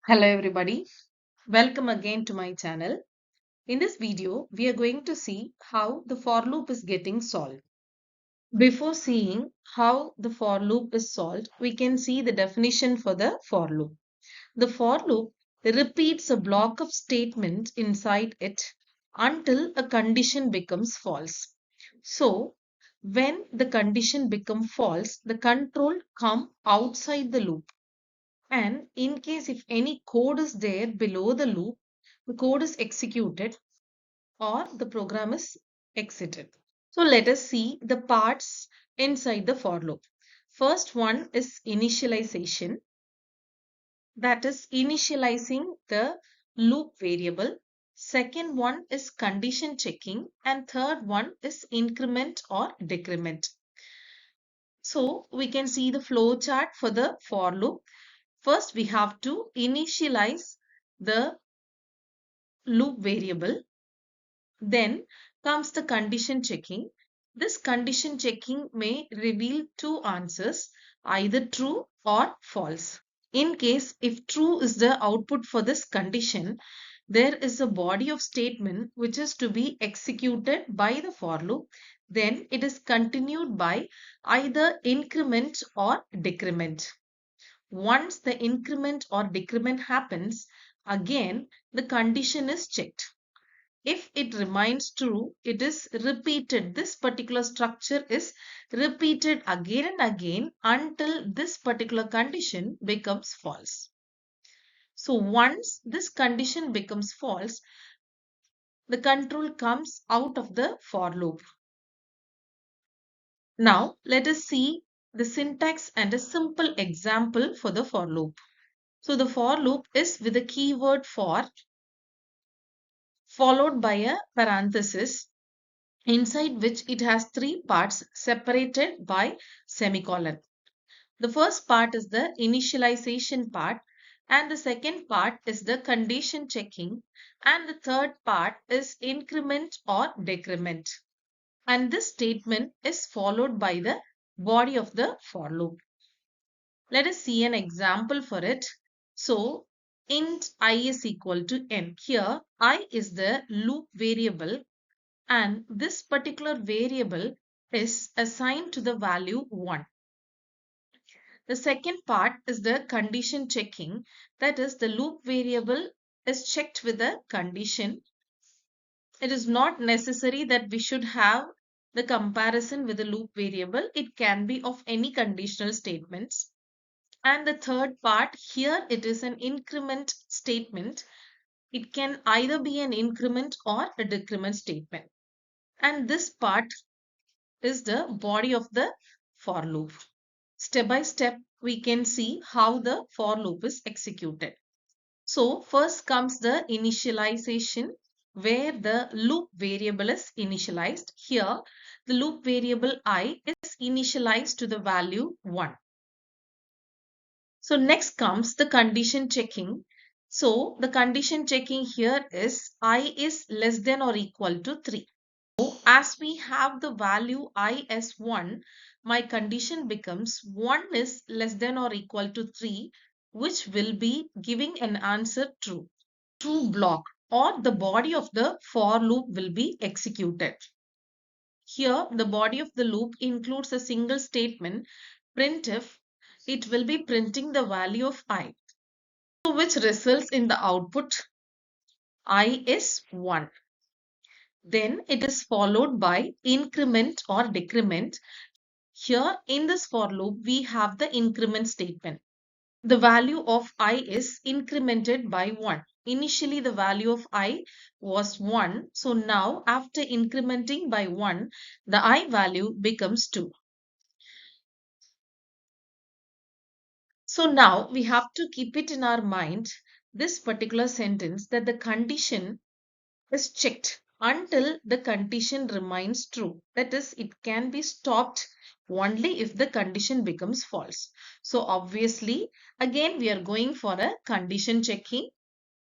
Hello everybody, welcome again to my channel. In this video, we are going to see how the for loop is getting solved. Before seeing how the for loop is solved, we can see the definition for the for loop. The for loop repeats a block of statements inside it until a condition becomes false. So, when the condition becomes false, the control come outside the loop. And in case if any code is there below the loop, the code is executed or the program is exited. So let us see the parts inside the for loop. First one is initialization, that is initializing the loop variable. Second one is condition checking, and third one is increment or decrement. So we can see the flow chart for the for loop. First, we have to initialize the loop variable. Then comes the condition checking. This condition checking may reveal two answers, either true or false. In case if true is the output for this condition, there is a body of statement which is to be executed by the for loop. Then it is continued by either increment or decrement. Once the increment or decrement happens, again the condition is checked. If it remains true, it is repeated. This particular structure is repeated again and again until this particular condition becomes false. So once this condition becomes false, the control comes out of the for loop. Now let us see the syntax and a simple example for the for loop. So the for loop is with the keyword for followed by a parenthesis inside which it has three parts separated by semicolon. The first part is the initialization part, and the second part is the condition checking, and the third part is increment or decrement. And this statement is followed by the body of the for loop. Let us see an example for it. So int I is equal to n. Here I is the loop variable and this particular variable is assigned to the value 1. The second part is the condition checking, that is the loop variable is checked with a condition. It is not necessary that we should have the comparison with the loop variable. It can be of any conditional statements. And the third part here, it is an increment statement. It can either be an increment or a decrement statement. And this part is the body of the for loop. Step by step, we can see how the for loop is executed. So first comes the initialization where the loop variable is initialized. Here, the loop variable I is initialized to the value 1. So next comes the condition checking. So the condition checking here is I is less than or equal to 3. So as we have the value I as 1, my condition becomes 1 is less than or equal to 3, which will be giving an answer true. True block or the body of the for loop will be executed. Here, the body of the loop includes a single statement, printf. It will be printing the value of I, which results in the output I is 1. Then it is followed by increment or decrement. Here in this for loop, we have the increment statement. The value of I is incremented by 1. Initially, the value of I was 1. So now after incrementing by 1, the I value becomes 2. So now we have to keep it in our mind, this particular sentence, that the condition is checked until the condition remains true. That is, it can be stopped only if the condition becomes false. So obviously, again we are going for a condition checking.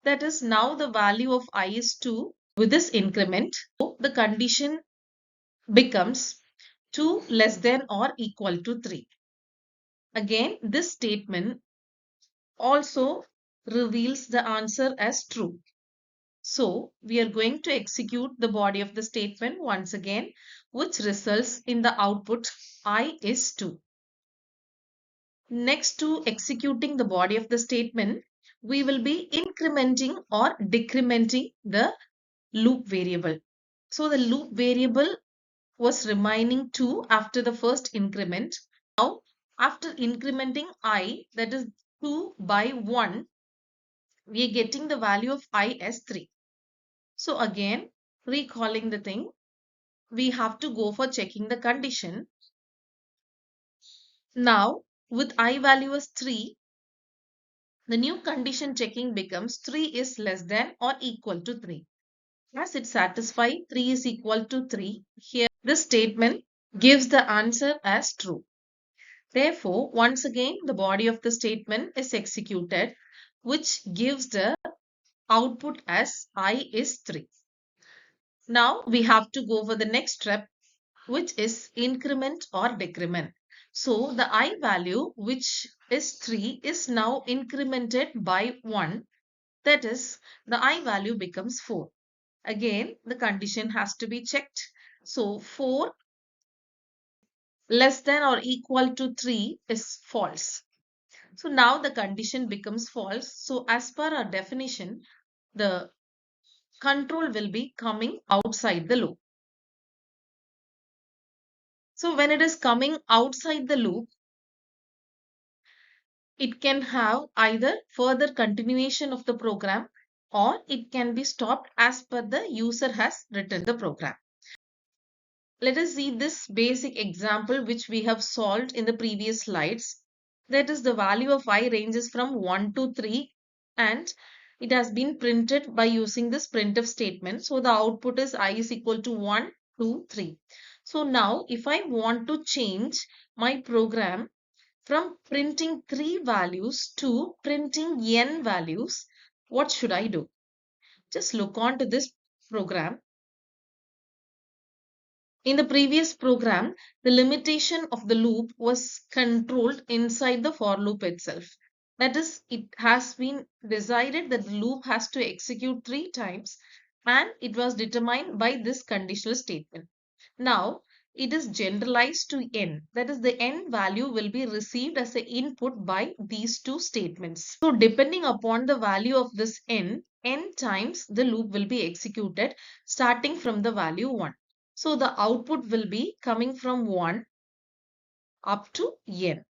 That is, now the value of I is 2 with this increment. So the condition becomes 2 less than or equal to 3. Again, this statement also reveals the answer as true. So we are going to execute the body of the statement once again, which results in the output I is 2. Next to executing the body of the statement, we will be incrementing or decrementing the loop variable. So the loop variable was remaining 2 after the first increment. Now, after incrementing I, that is 2 by 1, we are getting the value of I as 3. So again, recalling the thing, we have to go for checking the condition. Now, with I value as 3, the new condition checking becomes 3 is less than or equal to 3. As it satisfies 3 is equal to 3, here this statement gives the answer as true. Therefore, once again, the body of the statement is executed, which gives the output as I is 3. Now we have to go for the next step, which is increment or decrement. So the I value, which is 3, is now incremented by 1. That is, the I value becomes 4. Again, the condition has to be checked. So 4 less than or equal to 3 is false. So now the condition becomes false. So as per our definition, the control will be coming outside the loop. So when it is coming outside the loop, it can have either further continuation of the program or it can be stopped as per the user has written the program. Let us see this basic example which we have solved in the previous slides. That is, the value of I ranges from 1 to 3 and it has been printed by using this printf statement. So the output is I is equal to 1, 2, 3. So now if I want to change my program from printing 3 values to printing n values, what should I do? Just look on to this program. In the previous program, the limitation of the loop was controlled inside the for loop itself. That is, it has been decided that the loop has to execute 3 times and it was determined by this conditional statement. Now, it is generalized to n. That is, the n value will be received as an input by these two statements. So, depending upon the value of this n times the loop will be executed starting from the value 1. So the output will be coming from 1 up to n.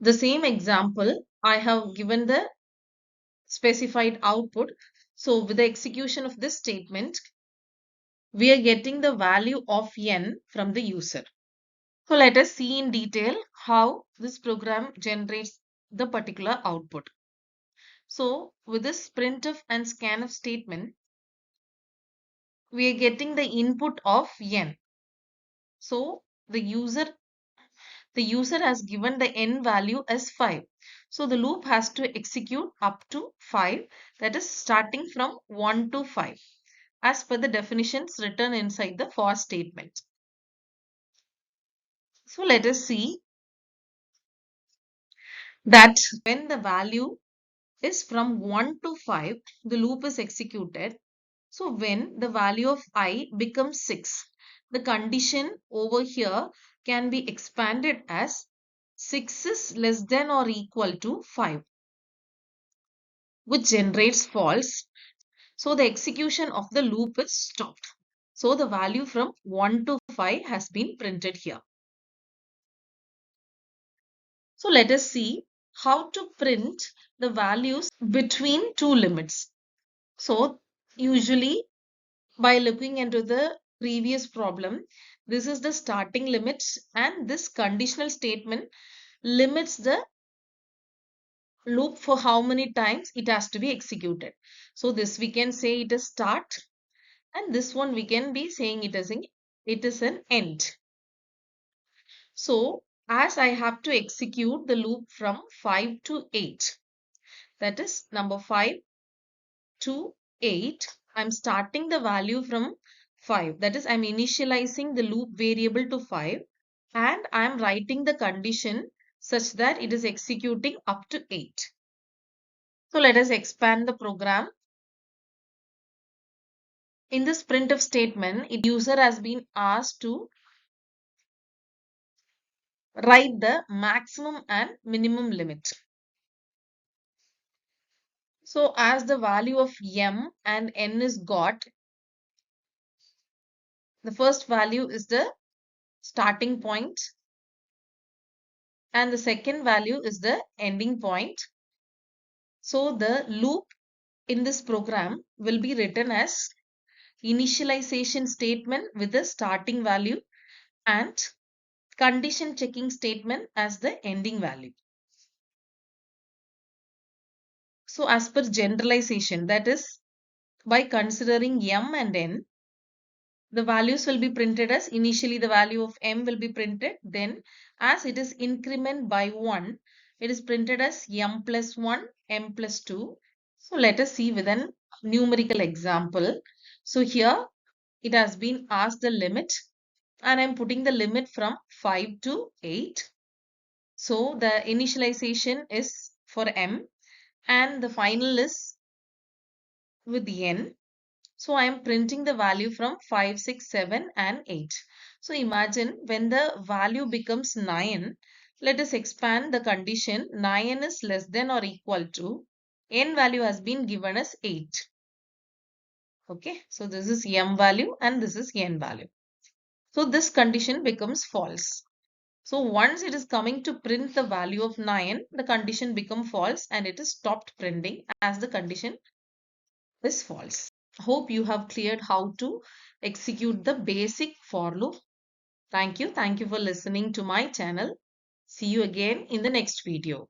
The same example, I have given the specified output. So with the execution of this statement, we are getting the value of n from the user. So let us see in detail how this program generates the particular output. So with this printf and scanf statement, we are getting the input of n. So the user has given the n value as 5. So the loop has to execute up to 5, that is starting from 1 to 5 as per the definitions written inside the for statement. So let us see that when the value is from 1 to 5, the loop is executed. So when the value of I becomes 6, the condition over here can be expanded as 6 is less than or equal to 5, which generates false. So the execution of the loop is stopped. So the value from 1 to 5 has been printed here. So let us see how to print the values between two limits. So usually by looking into the previous problem, this is the starting limit and this conditional statement limits the loop for how many times it has to be executed. So this we can say it is start and this one we can be saying it is an end. So as I have to execute the loop from 5 to 8, that is number 5 to 8, I'm starting the value from 5. That is, I'm initializing the loop variable to 5 and I'm writing the condition such that it is executing up to 8. So let us expand the program. In this printf statement, user has been asked to write the maximum and minimum limit. So as the value of m and n is got, the first value is the starting point and the second value is the ending point. So the loop in this program will be written as initialization statement with the starting value and condition checking statement as the ending value. So as per generalization, that is by considering m and n, the values will be printed as initially the value of m will be printed. Then as it is increment by 1, it is printed as m plus 1, m plus 2. So let us see with an numerical example. So here it has been asked the limit and I'm putting the limit from 5 to 8. So the initialization is for m and the final is with n. So I am printing the value from 5, 6, 7 and 8. So imagine when the value becomes 9, let us expand the condition. 9 is less than or equal to n value has been given as 8. Okay, so this is m value and this is n value. So this condition becomes false. So once it is coming to print the value of 9, the condition become false and it is stopped printing as the condition is false. Hope you have cleared how to execute the basic for loop. Thank you. Thank you for listening to my channel. See you again in the next video.